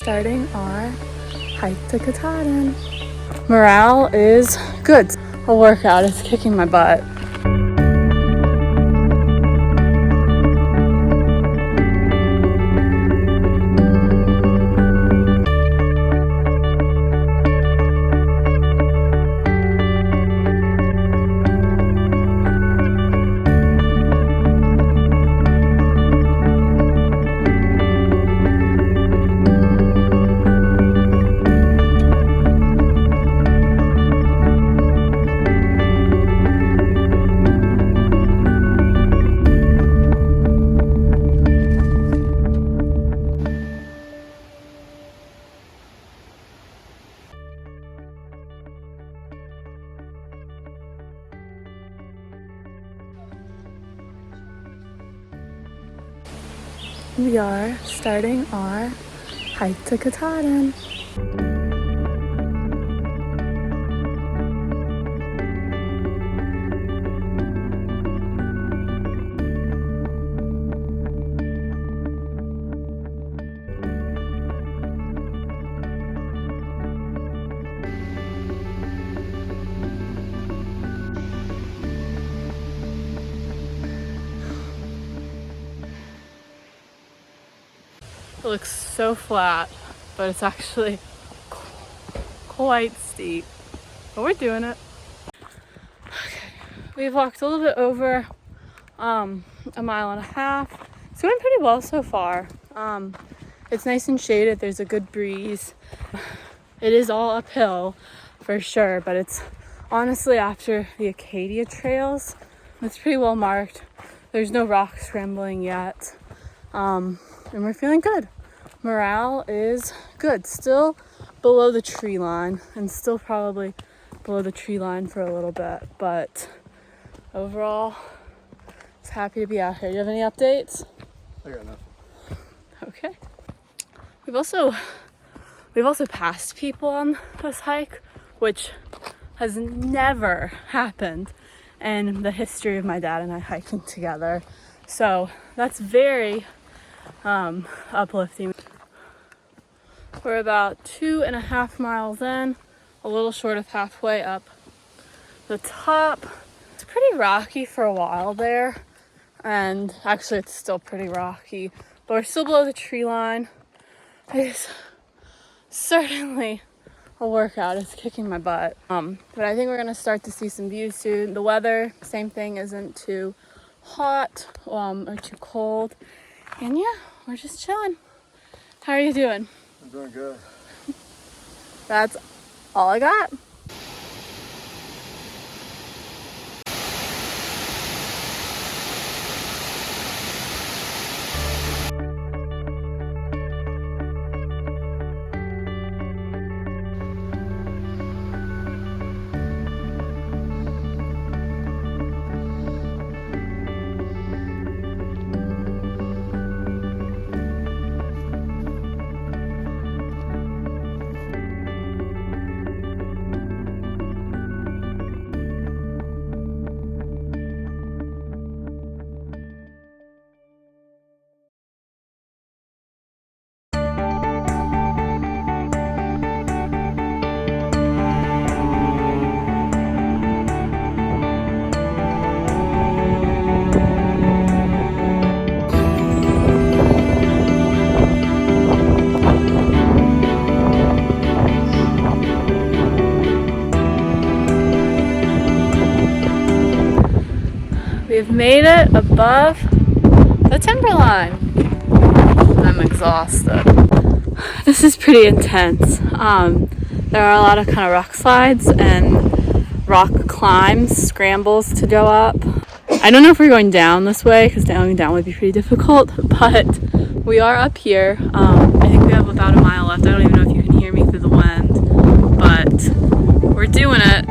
starting our hike to Katahdin. Morale is good. A workout is kicking my butt. We are starting our hike to Katahdin. It looks so flat, but it's actually quite steep. But we're doing it. Okay. We've walked a little bit over a mile and a half. It's going pretty well so far. It's nice and shaded. There's a good breeze. It is all uphill for sure, but it's honestly after the Acadia trails. It's pretty well marked. There's no rock scrambling yet. And we're feeling good. Morale is good. Still below the tree line and still probably below the tree line for a little bit, but overall, just happy to be out here. Do you have any updates? I got nothing. Okay. We've also passed people on this hike, which has never happened in the history of my dad and I hiking together. So that's very uplifting. We're about 2.5 miles in, a little short of halfway up the top. It's pretty rocky for a while there, and actually it's still pretty rocky, but we're still below the tree line. It's certainly a workout. It's kicking my butt. But I think we're gonna start to see some views soon. The weather, same thing, isn't too hot or too cold. And yeah, we're just chilling. How are you doing? I'm doing good. That's all I got. We've made it above the timberline. I'm exhausted. This is pretty intense. There are a lot of kind of rock slides and rock climbs, scrambles to go up. I don't know if we're going down this way because going down would be pretty difficult, but we are up here. I think we have about a mile left. I don't even know if you can hear me through the wind, but we're doing it.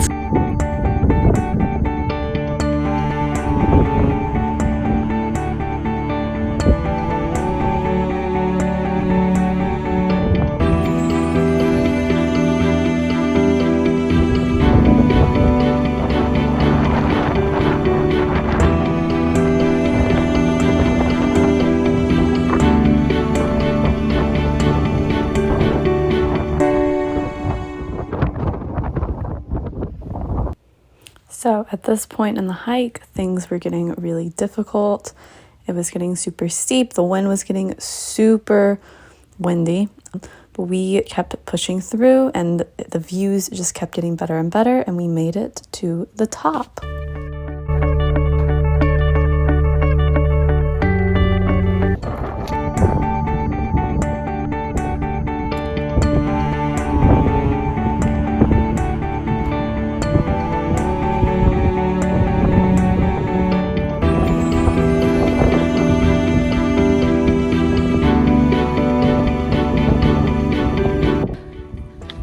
So at this point in the hike, things were getting really difficult. It was getting super steep. The wind was getting super windy. But we kept pushing through and the views just kept getting better and better, and we made it to the top.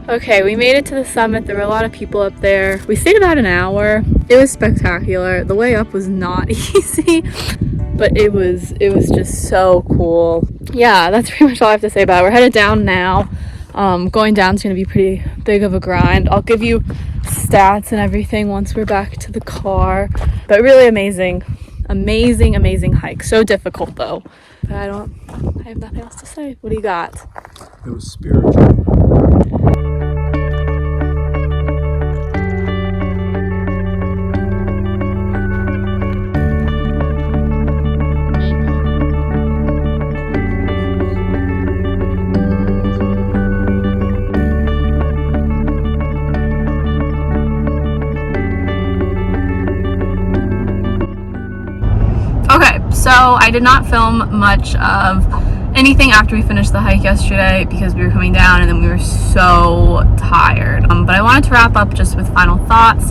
Okay, we made it to the summit. There were a lot of people up there. We stayed about an hour. It was spectacular. The way up was not easy, but it was just so cool. Yeah, that's pretty much all I have to say about it. We're headed down now. Going down is going to be pretty big of a grind. I'll give you stats and everything once we're back to the car. But really amazing hike. So difficult though. But I have nothing else to say. What do you got? It was spiritual. Okay, so I did not film much of anything after we finished the hike yesterday because we were coming down and then we were so tired. But I wanted to wrap up just with final thoughts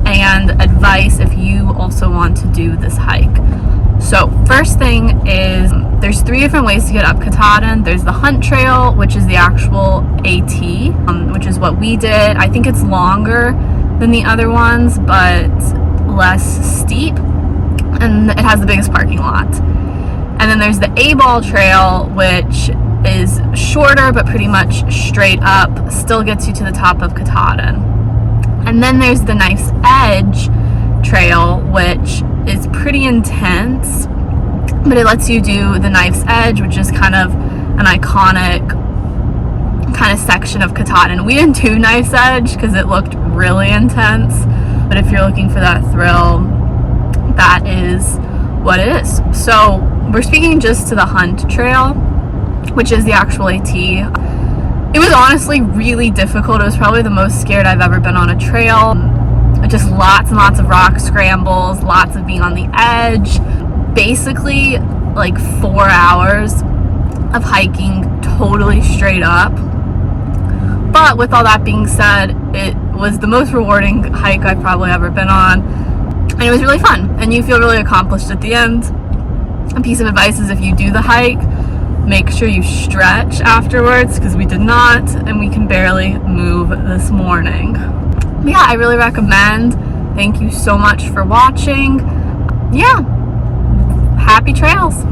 and advice if you also want to do this hike. So first thing is there's 3 different ways to get up Katahdin. There's the Hunt Trail, which is the actual AT, which is what we did. I think it's longer than the other ones, but less steep. And it has the biggest parking lot. And then there's the A-Ball Trail, which is shorter but pretty much straight up, still gets you to the top of Katahdin. And then there's the Knife's Edge Trail, which is pretty intense, but it lets you do the Knife's Edge, which is kind of an iconic kind of section of Katahdin. We didn't do Knife's Edge because it looked really intense, but if you're looking for that thrill, that is what it is. So we're speaking just to the Hunt Trail, which is the actual AT. It was honestly really difficult. It was probably the most scared I've ever been on a trail. Just lots and lots of rock scrambles, lots of being on the edge. Basically like 4 hours of hiking totally straight up. But with all that being said, it was the most rewarding hike I've probably ever been on. And it was really fun, and you feel really accomplished at the end. A piece of advice is if you do the hike, make sure you stretch afterwards, because we did not, and we can barely move this morning. But yeah, I really recommend. Thank you so much for watching. Yeah, happy trails.